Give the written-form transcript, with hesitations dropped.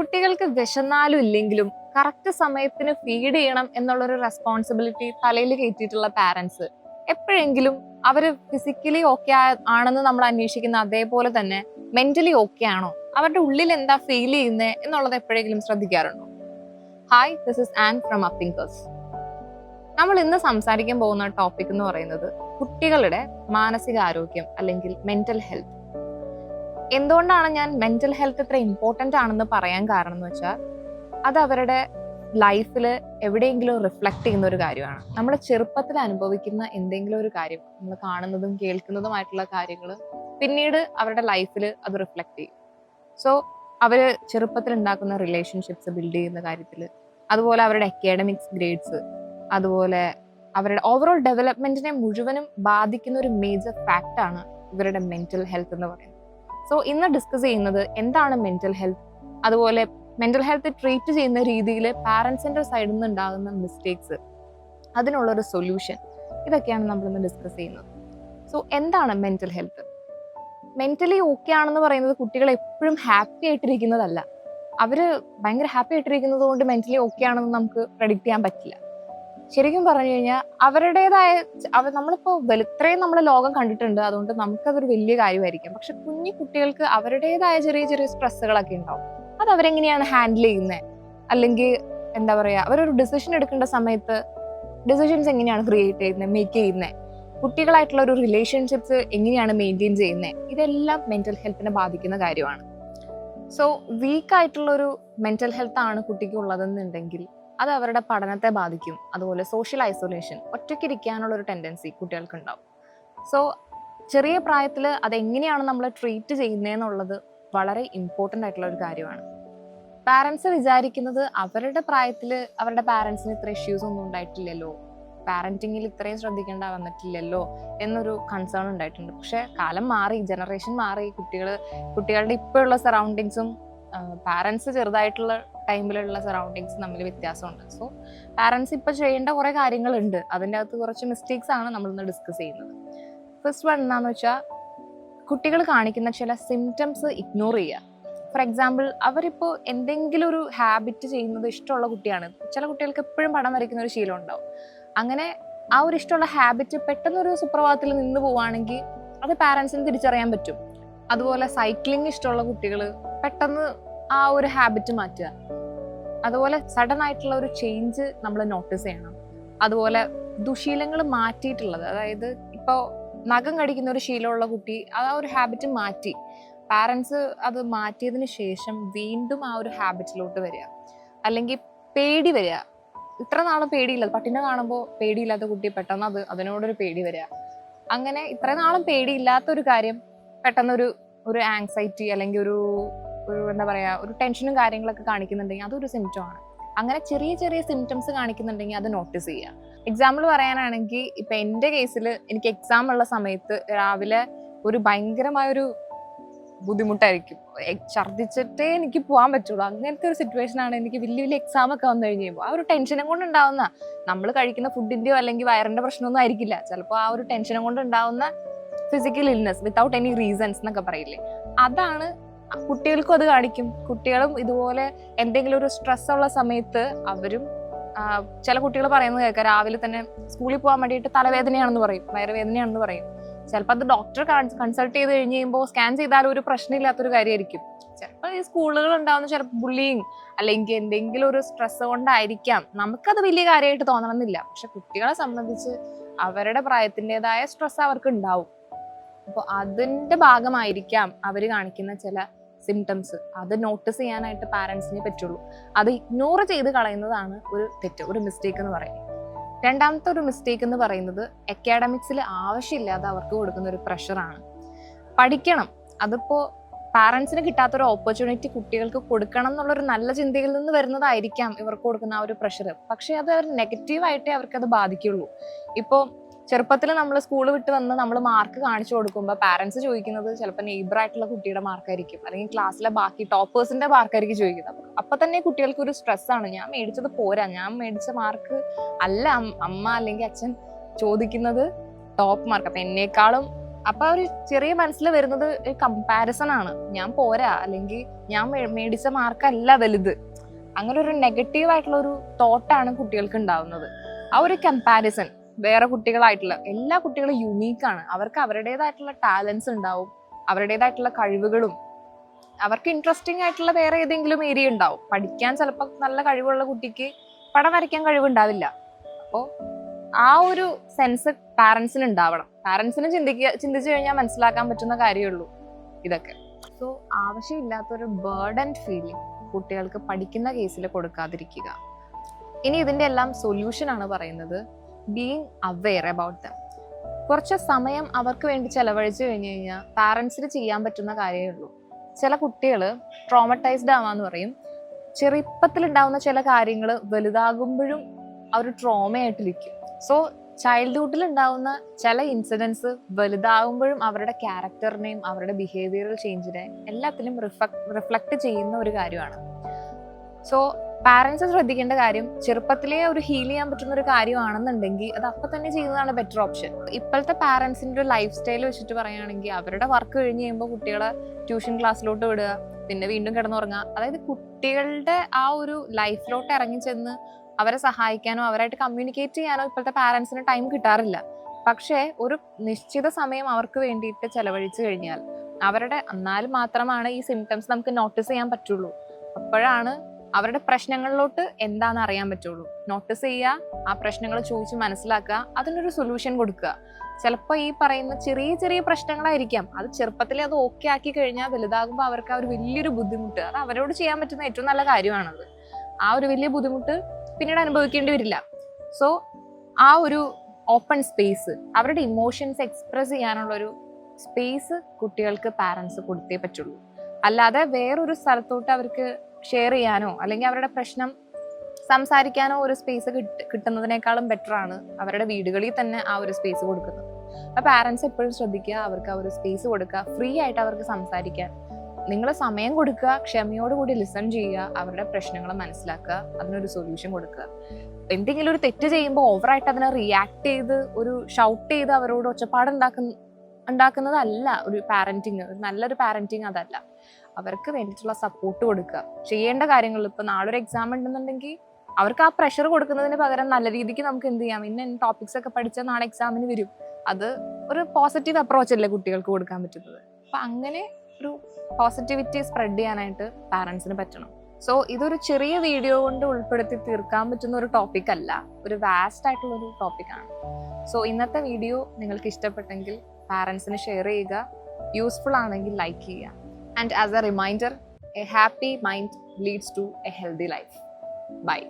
കുട്ടികൾക്ക് വിശന്നാലും ഇല്ലെങ്കിലും കറക്റ്റ് സമയത്തിന് ഫീഡ് ചെയ്യണം എന്നുള്ളൊരു റെസ്പോൺസിബിലിറ്റി തലയിൽ കയറ്റിയിട്ടുള്ള പാരന്റ്സ് എപ്പോഴെങ്കിലും അവര് ഫിസിക്കലി ഓക്കെ ആണെന്ന് നമ്മൾ അന്വേഷിക്കുന്ന അതേപോലെ തന്നെ മെന്റലി ഓക്കെ ആണോ, അവരുടെ ഉള്ളിൽ എന്താ ഫീൽ ചെയ്യുന്നത് എന്നുള്ളത് എപ്പോഴെങ്കിലും ശ്രദ്ധിക്കാറുണ്ടോ? Hi, this is Ann from അപ്പിങ്കേഴ്സ്. നമ്മൾ ഇന്ന് സംസാരിക്കാൻ പോകുന്ന ടോപ്പിക് എന്ന് പറയുന്നത് കുട്ടികളുടെ മാനസികാരോഗ്യം അല്ലെങ്കിൽ മെന്റൽ ഹെൽത്ത്. എന്തുകൊണ്ടാണ് ഞാൻ മെന്റൽ ഹെൽത്ത് ഇത്ര ഇമ്പോർട്ടൻ്റ് ആണെന്ന് പറയാൻ കാരണം എന്ന് വെച്ചാൽ അത് അവരുടെ ലൈഫിൽ എവിടെയെങ്കിലും റിഫ്ലക്ട് ചെയ്യുന്ന ഒരു കാര്യമാണ്. നമ്മൾ ചെറുപ്പത്തിൽ അനുഭവിക്കുന്ന എന്തെങ്കിലും ഒരു കാര്യം, നമ്മൾ കാണുന്നതും കേൾക്കുന്നതുമായിട്ടുള്ള കാര്യങ്ങൾ പിന്നീട് അവരുടെ ലൈഫിൽ അത് റിഫ്ലക്ട് ചെയ്യും. സോ അവർ ചെറുപ്പത്തിൽ ഉണ്ടാക്കുന്ന റിലേഷൻഷിപ്സ് ബിൽഡ് ചെയ്യുന്ന കാര്യത്തിൽ, അതുപോലെ അവരുടെ അക്കാഡമിക്സ് ഗ്രേഡ്സ്, അതുപോലെ അവരുടെ ഓവറോൾ ഡെവലപ്മെന്റിനെ മുഴുവനും ബാധിക്കുന്ന ഒരു മേജർ ഫാക്റ്റാണ് ഇവരുടെ മെന്റൽ ഹെൽത്ത് എന്ന് പറയുന്നത്. സോ ഇന്ന് ഡിസ്കസ് ചെയ്യുന്നത് എന്താണ് മെന്റൽ ഹെൽത്ത്, അതുപോലെ മെന്റൽ ഹെൽത്ത് ട്രീറ്റ് ചെയ്യുന്ന രീതിയിൽ പാരന്റ്സിന്റെ സൈഡിൽ നിന്ന് ഉണ്ടാകുന്ന മിസ്റ്റേക്സ്, അതിനുള്ളൊരു സൊല്യൂഷൻ, ഇതൊക്കെയാണ് നമ്മളിന്ന് ഡിസ്കസ് ചെയ്യുന്നത്. സോ എന്താണ് മെന്റൽ ഹെൽത്ത്? മെന്റലി ഓക്കെ ആണെന്ന് പറയുന്നത് കുട്ടികൾ എപ്പോഴും ഹാപ്പി ആയിട്ടിരിക്കുന്നതല്ല. അവര് ഭയങ്കര ഹാപ്പി ആയിട്ടിരിക്കുന്നത് കൊണ്ട് മെന്റലി ഓക്കെ ആണെന്ന് നമുക്ക് പ്രെഡിക്റ്റ് ചെയ്യാൻ പറ്റില്ല. ശരിക്കും പറഞ്ഞു കഴിഞ്ഞാൽ അവരുടേതായ നമ്മളിപ്പോ ഇത്രയും നമ്മൾ ലോകം കണ്ടിട്ടുണ്ട്, അതുകൊണ്ട് നമുക്കതൊരു വലിയ കാര്യമായിരിക്കാം. പക്ഷെ കുഞ്ഞു കുട്ടികൾക്ക് അവരുടേതായ ചെറിയ ചെറിയ സ്ട്രെസ്സുകളൊക്കെ ഉണ്ടാവും. അത് അവരെങ്ങനെയാണ് ഹാൻഡിൽ ചെയ്യുന്നത്, അല്ലെങ്കിൽ എന്താ പറയാ, അവരൊരു ഡിസിഷൻ എടുക്കേണ്ട സമയത്ത് ഡിസിഷൻസ് എങ്ങനെയാണ് ക്രിയേറ്റ് ചെയ്യുന്നത്, മേക്ക് ചെയ്യുന്നത്, കുട്ടികളായിട്ടുള്ള ഒരു റിലേഷൻഷിപ്സ് എങ്ങനെയാണ് മെയിൻറ്റെയിൻ ചെയ്യുന്നത്, ഇതെല്ലാം മെന്റൽ ഹെൽത്തിനെ ബാധിക്കുന്ന കാര്യമാണ്. സോ വീക്ക് ആയിട്ടുള്ള ഒരു മെന്റൽ ഹെൽത്ത് ആണ് കുട്ടിക്ക് ഉള്ളതെന്നുണ്ടെങ്കിൽ അത് അവരുടെ പഠനത്തെ ബാധിക്കും. അതുപോലെ സോഷ്യൽ ഐസൊലേഷൻ, ഒറ്റയ്ക്കിരിക്കാനുള്ള ഒരു ടെൻഡൻസി കുട്ടികൾക്ക് ഉണ്ടാവും. സോ ചെറിയ പ്രായത്തിൽ അതെങ്ങനെയാണ് നമ്മൾ ട്രീറ്റ് ചെയ്യുന്നതെന്നുള്ളത് വളരെ ഇമ്പോർട്ടൻ്റ് ആയിട്ടുള്ള ഒരു കാര്യമാണ്. പാരൻസ് വിചാരിക്കുന്നത് അവരുടെ പ്രായത്തിൽ അവരുടെ പാരൻസിന് ഇത്ര ഇഷ്യൂസ് ഒന്നും ഉണ്ടായിട്ടില്ലല്ലോ, പാരന്റിങ്ങിൽ ഇത്രയും ശ്രദ്ധിക്കേണ്ട വന്നിട്ടില്ലല്ലോ എന്നൊരു കൺസേൺ ഉണ്ടായിട്ടുണ്ട്. പക്ഷെ കാലം മാറി, ജനറേഷൻ മാറി, കുട്ടികളുടെ ഇപ്പോഴുള്ള സറൗണ്ടിങ്സും പാരൻസ് ചെറുതായിട്ടുള്ള ടൈമിലുള്ള സറൗണ്ടിങ്സ് തമ്മിൽ വ്യത്യാസമുണ്ട്. സോ പാരൻസ് ഇപ്പൊ ചെയ്യേണ്ട കുറെ കാര്യങ്ങളുണ്ട്. അതിൻ്റെ അകത്ത് കുറച്ച് മിസ്റ്റേക്സ് ആണ് നമ്മളിന്ന് ഡിസ്കസ് ചെയ്യുന്നത്. ഫസ്റ്റ് വൺ എന്താണെന്ന് വെച്ചാൽ കുട്ടികൾ കാണിക്കുന്ന ചില സിംറ്റംസ് ഇഗ്നോർ ചെയ്യുക. ഫോർ എക്സാമ്പിൾ, അവരിപ്പോൾ എന്തെങ്കിലും ഒരു ഹാബിറ്റ് ചെയ്യുന്നത് ഇഷ്ടമുള്ള കുട്ടിയാണ്. ചില കുട്ടികൾക്ക് എപ്പോഴും പടം വരയ്ക്കുന്ന ഒരു ശീലം ഉണ്ടാവും. അങ്ങനെ ആ ഒരു ഇഷ്ടമുള്ള ഹാബിറ്റ് പെട്ടെന്നൊരു സുപ്രഭാതത്തിൽ നിന്ന് പോവുകയാണെങ്കിൽ അത് പാരൻസിന് തിരിച്ചറിയാൻ പറ്റും. അതുപോലെ സൈക്ലിംഗ് ഇഷ്ടമുള്ള കുട്ടികൾ പെട്ടെന്ന് ആ ഒരു ഹാബിറ്റ് മാറ്റുക. അതുപോലെ സഡൻ ആയിട്ടുള്ള ഒരു ചേഞ്ച് നമ്മൾ നോട്ടീസ് ചെയ്യണം. അതുപോലെ ദുശീലങ്ങൾ മാറ്റിയിട്ടുള്ളത്, അതായത് ഇപ്പോൾ നഖം കടിക്കുന്ന ഒരു ശീലമുള്ള കുട്ടി ആ ഒരു ഹാബിറ്റ് മാറ്റി, പാരൻസ് അത് മാറ്റിയതിന് ശേഷം വീണ്ടും ആ ഒരു ഹാബിറ്റിലോട്ട് വരിക. അല്ലെങ്കിൽ പേടി വരിക, ഇത്ര നാളും പേടിയില്ല, പട്ടിനെ കാണുമ്പോൾ പേടിയില്ലാത്ത കുട്ടി പെട്ടെന്ന് അതിനോടൊരു പേടി വരിക. അങ്ങനെ ഇത്ര നാളും പേടിയില്ലാത്തൊരു കാര്യം പെട്ടെന്നൊരു ആങ്സൈറ്റി അല്ലെങ്കിൽ ഒരു എന്താ പറയാ, ഒരു ടെൻഷനും കാര്യങ്ങളൊക്കെ കാണിക്കുന്നുണ്ടെങ്കിൽ അതൊരു സിംറ്റം ആണ്. അങ്ങനെ ചെറിയ ചെറിയ സിംറ്റംസ് കാണിക്കുന്നുണ്ടെങ്കിൽ അത് നോട്ടീസ് ചെയ്യുക. എക്സാമ്പിൾ പറയാനാണെങ്കിൽ ഇപ്പൊ എൻ്റെ കേസിൽ എനിക്ക് എക്സാം ഉള്ള സമയത്ത് രാവിലെ ഒരു ഭയങ്കരമായൊരു ബുദ്ധിമുട്ടായിരിക്കും, ഛർദ്ദിച്ചിട്ടേ എനിക്ക് പോകാൻ പറ്റുള്ളൂ. അങ്ങനത്തെ ഒരു സിറ്റുവേഷൻ ആണ്. എനിക്ക് വലിയ വലിയ എക്സാം ഒക്കെ വന്നു കഴിഞ്ഞ് കഴിയുമ്പോൾ ആ ഒരു ടെൻഷനും കൊണ്ട് ഉണ്ടാവുന്ന, നമ്മൾ കഴിക്കുന്ന ഫുഡിന്റെയോ അല്ലെങ്കിൽ വയറിന്റെ പ്രശ്നമൊന്നും ആയിരിക്കില്ല, ചിലപ്പോൾ ആ ഒരു ടെൻഷനും കൊണ്ട് ഉണ്ടാവുന്ന physical illness without any reasons എന്നൊക്കെ പറയില്ലേ, അതാണ്. കുട്ടികൾക്കും അത് കാണിക്കും. കുട്ടികളും ഇതുപോലെ എന്തെങ്കിലും ഒരു സ്ട്രെസ് ഉള്ള സമയത്ത് അവരും, ചില കുട്ടികൾ പറയുന്നത് കേൾക്കാം, രാവിലെ തന്നെ സ്കൂളിൽ പോകാൻ വേണ്ടിയിട്ട് തലവേദനയാണെന്ന് പറയും, വയറുവേദനയാണെന്ന് പറയും. ചിലപ്പോൾ അത് ഡോക്ടറെ കൺസൾട്ട് ചെയ്ത് കഴിഞ്ഞ് കഴിയുമ്പോൾ സ്കാൻ ചെയ്താലും ഒരു പ്രശ്നമില്ലാത്തൊരു കാര്യമായിരിക്കും. ചിലപ്പോൾ ഈ സ്കൂളുകൾ ഉണ്ടാവുന്ന ചിലപ്പോൾ ബുള്ളിങ് അല്ലെങ്കിൽ എന്തെങ്കിലും ഒരു സ്ട്രെസ് കൊണ്ടായിരിക്കാം. നമുക്കത് വലിയ കാര്യമായിട്ട് തോന്നണമെന്നില്ല. പക്ഷെ കുട്ടികളെ സംബന്ധിച്ച് അവരുടെ പ്രായത്തിൻ്റെതായ സ്ട്രെസ് അവർക്ക് ഉണ്ടാവും. അപ്പോൾ അതിൻ്റെ ഭാഗമായിരിക്കാം അവർ കാണിക്കുന്ന ചില സിംറ്റംസ്. അത് നോട്ടീസ് ചെയ്യാനായിട്ട് പാരൻസിനെ പറ്റുള്ളൂ. അത് ഇഗ്നോർ ചെയ്ത് കളയുന്നതാണ് ഒരു തെറ്റ്, ഒരു മിസ്റ്റേക്ക് എന്ന് പറയുന്നത്. രണ്ടാമത്തെ ഒരു മിസ്റ്റേക്ക് എന്ന് പറയുന്നത് അക്കാഡമിക്സിൽ ആവശ്യമില്ലാതെ അവർക്ക് കൊടുക്കുന്ന ഒരു പ്രഷറാണ്. പഠിക്കണം, അതിപ്പോൾ പാരൻസിന് കിട്ടാത്തൊരു ഓപ്പർച്യൂണിറ്റി കുട്ടികൾക്ക് കൊടുക്കണം എന്നുള്ളൊരു നല്ല ചിന്തയിൽ നിന്ന് വരുന്നതായിരിക്കാം ഇവർക്ക് കൊടുക്കുന്ന ആ ഒരു പ്രഷർ. പക്ഷേ അത് നെഗറ്റീവായിട്ടേ അവർക്കത് ബാധിക്കുള്ളൂ. ഇപ്പോൾ ചെറുപ്പത്തിൽ നമ്മൾ സ്കൂൾ വിട്ട് വന്ന് നമ്മൾ മാർക്ക് കാണിച്ചു കൊടുക്കുമ്പോൾ പാരൻസ് ചോദിക്കുന്നത് ചിലപ്പോൾ നെയ്ബർ ആയിട്ടുള്ള കുട്ടിയുടെ മാർക്കായിരിക്കും, അല്ലെങ്കിൽ ക്ലാസ്സിലെ ബാക്കി ടോപ്പേഴ്സിന്റെ മാർക്കായിരിക്കും ചോദിക്കുന്നത്. അപ്പൊ തന്നെ കുട്ടികൾക്ക് ഒരു സ്ട്രെസ്സാണ്, ഞാൻ മേടിച്ചത് പോരാ, ഞാൻ മേടിച്ച മാർക്ക് അല്ല അമ്മ അല്ലെങ്കിൽ അച്ഛൻ ചോദിക്കുന്നത് ടോപ്പ് മാർക്ക്. അപ്പൊ എന്നേക്കാളും അപ്പൊ ഒരു ചെറിയ മനസ്സിൽ വരുന്നത് കമ്പാരിസൺ ആണ്. ഞാൻ പോരാ, അല്ലെങ്കിൽ ഞാൻ മേടിച്ച മാർക്കല്ല വലുത്. അങ്ങനെ ഒരു നെഗറ്റീവ് ആയിട്ടുള്ള ഒരു തോട്ടാണ് കുട്ടികൾക്ക് ഉണ്ടാവുന്നത്. ആ ഒരു കമ്പാരിസൺ വേറെ കുട്ടികളായിട്ടുള്ള എല്ലാ കുട്ടികളും യുണീക്കാണ്. അവർക്ക് അവരുടേതായിട്ടുള്ള ടാലൻസ് ഉണ്ടാവും, അവരുടേതായിട്ടുള്ള കഴിവുകളും, അവർക്ക് ഇൻട്രസ്റ്റിംഗ് ആയിട്ടുള്ള വേറെ ഏതെങ്കിലും ഏരിയ ഉണ്ടാവും. പഠിക്കാൻ ചിലപ്പോൾ നല്ല കഴിവുള്ള കുട്ടിക്ക് പടം വരയ്ക്കാൻ കഴിവുണ്ടാവില്ല. അപ്പോൾ ആ ഒരു സെൻസ് പാരന്റ്സിന് ഉണ്ടാവണം. പാരന്റ്സിന് ചിന്തിച്ചു കഴിഞ്ഞാൽ മനസ്സിലാക്കാൻ പറ്റുന്ന കാര്യമുള്ളൂ ഇതൊക്കെ. സോ ആവശ്യമില്ലാത്തൊരു ബേർഡൻ ഫീലിംഗ് കുട്ടികൾക്ക് പഠിക്കുന്ന കേസിൽ കൊടുക്കാതിരിക്കുക. ഇനി ഇതിന്റെ എല്ലാം സൊല്യൂഷൻ ആണ് പറയുന്നത്, ബീയിങ് അവെയർ അബൌട്ട് ദം. കുറച്ച് സമയം അവർക്ക് വേണ്ടി ചെലവഴിച്ചു കഴിഞ്ഞു കഴിഞ്ഞാൽ പാരന്റ്സിന് ചെയ്യാൻ പറ്റുന്ന കാര്യമേ ഉള്ളൂ. ചില കുട്ടികൾ ട്രോമറ്റൈസ്ഡ് ആവാന്ന് പറയും. ചെറുപ്പത്തിലുണ്ടാവുന്ന ചില കാര്യങ്ങൾ വലുതാകുമ്പോഴും അവർ ട്രോമയായിട്ടിരിക്കും. സോ ചൈൽഡ്ഹുഡിൽ ഉണ്ടാവുന്ന ചില ഇൻസിഡൻസ് വലുതാകുമ്പോഴും അവരുടെ ക്യാരക്ടറിനെയും അവരുടെ ബിഹേവിയറൽ ചേഞ്ചിനെ എല്ലാത്തിലും റിഫ്ലക്ട് ചെയ്യുന്ന ഒരു കാര്യമാണ്. സോ പാരന്റ്സ് ശ്രദ്ധിക്കേണ്ട കാര്യം, ചെറുപ്പത്തിലേ ഒരു ഹീൽ ചെയ്യാൻ പറ്റുന്ന ഒരു കാര്യമാണെന്നുണ്ടെങ്കിൽ അത് അപ്പം തന്നെ ചെയ്യുന്നതാണ് ബെറ്റർ ഓപ്ഷൻ. ഇപ്പോഴത്തെ പാരന്റ്സിന്റെ ഒരു ലൈഫ് സ്റ്റൈൽ വെച്ചിട്ട് പറയുകയാണെങ്കിൽ അവരുടെ വർക്ക് കഴിഞ്ഞ് കഴിയുമ്പോൾ കുട്ടികളെ ട്യൂഷൻ ക്ലാസ്സിലോട്ട് വിടുക, പിന്നെ വീണ്ടും കിടന്നുറങ്ങുക. അതായത് കുട്ടികളുടെ ആ ഒരു ലൈഫിലോട്ട് ഇറങ്ങിച്ചെന്ന് അവരെ സഹായിക്കാനോ അവരായിട്ട് കമ്മ്യൂണിക്കേറ്റ് ചെയ്യാനോ ഇപ്പോഴത്തെ പാരന്റ്സിന് ടൈം കിട്ടാറില്ല. പക്ഷേ ഒരു നിശ്ചിത സമയം അവർക്ക് വേണ്ടിയിട്ട് ചെലവഴിച്ചു കഴിഞ്ഞാൽ എന്നാലും മാത്രമാണ് ഈ സിംറ്റംസ് നമുക്ക് നോട്ടീസ് ചെയ്യാൻ പറ്റുള്ളൂ. അപ്പോഴാണ് അവരുടെ പ്രശ്നങ്ങളിലോട്ട് എന്താണെന്ന് അറിയാൻ പറ്റുള്ളൂ. നോട്ടീസ് ചെയ്യുക, ആ പ്രശ്നങ്ങൾ ചോദിച്ച് മനസ്സിലാക്കുക, അതിനൊരു സൊല്യൂഷൻ കൊടുക്കുക. ചിലപ്പോൾ ഈ പറയുന്ന ചെറിയ ചെറിയ പ്രശ്നങ്ങളായിരിക്കാം, അത് ചെറുപ്പത്തിലേ അത് ഓക്കെ ആക്കി കഴിഞ്ഞാൽ വലുതാകുമ്പോൾ അവർക്ക് ആ ഒരു വലിയൊരു ബുദ്ധിമുട്ട്, അത് അവരോട് ചെയ്യാൻ പറ്റുന്ന ഏറ്റവും നല്ല കാര്യമാണത്. ആ ഒരു വലിയ ബുദ്ധിമുട്ട് പിന്നീട് അനുഭവിക്കേണ്ടി വരില്ല. സോ ആ ഒരു ഓപ്പൺ സ്പേസ്, അവരുടെ ഇമോഷൻസ് എക്സ്പ്രസ് ചെയ്യാനുള്ള ഒരു സ്പേസ് കുട്ടികൾക്ക് പാരന്റ്സ് കൊടുത്തേ പറ്റുള്ളൂ. അല്ലാതെ വേറൊരു സ്ഥലത്തോട്ട് അവർക്ക് ഷെയർ ചെയ്യാനോ അല്ലെങ്കിൽ അവരുടെ പ്രശ്നം സംസാരിക്കാനോ ഒരു സ്പേസ് കിട്ടുന്നതിനേക്കാളും ബെറ്റർ ആണ് അവരുടെ വീടുകളിൽ തന്നെ ആ ഒരു സ്പേസ് കൊടുക്കുന്നത്. അപ്പൊ പാരന്റ്സ് എപ്പോഴും ശ്രദ്ധിക്കുക, അവർക്ക് ആ ഒരു സ്പേസ് കൊടുക്കുക, ഫ്രീ ആയിട്ട് അവർക്ക് സംസാരിക്കാൻ നിങ്ങൾ സമയം കൊടുക്കുക, ക്ഷമയോടുകൂടി ലിസൺ ചെയ്യുക, അവരുടെ പ്രശ്നങ്ങൾ മനസ്സിലാക്കുക, അതിനൊരു സൊല്യൂഷൻ കൊടുക്കുക. എന്തെങ്കിലും ഒരു തെറ്റ് ചെയ്യുമ്പോൾ ഓവറായിട്ട് അതിനെ റിയാക്ട് ചെയ്ത് ഒരു ഷൗട്ട് ചെയ്ത് അവരോട് ഉണ്ടാക്കുന്നതല്ല ഒരു പാരന്റിങ്. ഒരു നല്ലൊരു പാരന്റിങ് അതല്ല. അവർക്ക് വേണ്ടിയിട്ടുള്ള സപ്പോർട്ട് കൊടുക്കുക. ചെയ്യേണ്ട കാര്യങ്ങൾ, ഇപ്പൊ നാളൊരു എക്സാം ഉണ്ടെന്നുണ്ടെങ്കിൽ അവർക്ക് ആ പ്രഷർ കൊടുക്കുന്നതിന് പകരം നല്ല രീതിക്ക് നമുക്ക് എന്ത് ചെയ്യാം, ഇന്ന ടോപ്പിക്സ് ഒക്കെ പഠിച്ചാൽ നാളെ എക്സാമിന് വരും. അത് ഒരു പോസിറ്റീവ് അപ്രോച്ച് അല്ലേ കുട്ടികൾക്ക് കൊടുക്കാൻ പറ്റുന്നത്. അപ്പൊ അങ്ങനെ ഒരു പോസിറ്റിവിറ്റി സ്പ്രെഡ് ചെയ്യാനായിട്ട് പാരന്റ്സിന് പറ്റണം. സോ ഇതൊരു ചെറിയ വീഡിയോ കൊണ്ട് ഉൾപ്പെടുത്തി തീർക്കാൻ പറ്റുന്ന ഒരു ടോപ്പിക് അല്ല, ഒരു വാസ്റ്റ് ആയിട്ടുള്ള ഒരു ടോപ്പിക്കാണ്. സോ ഇന്നത്തെ വീഡിയോ നിങ്ങൾക്ക് ഇഷ്ടപ്പെട്ടെങ്കിൽ പാരന്റ്സിന് ഷെയർ ചെയ്യുക, യൂസ്ഫുൾ ആണെങ്കിൽ ലൈക്ക് ചെയ്യുക. And as a reminder, a happy mind leads to a healthy life. Bye.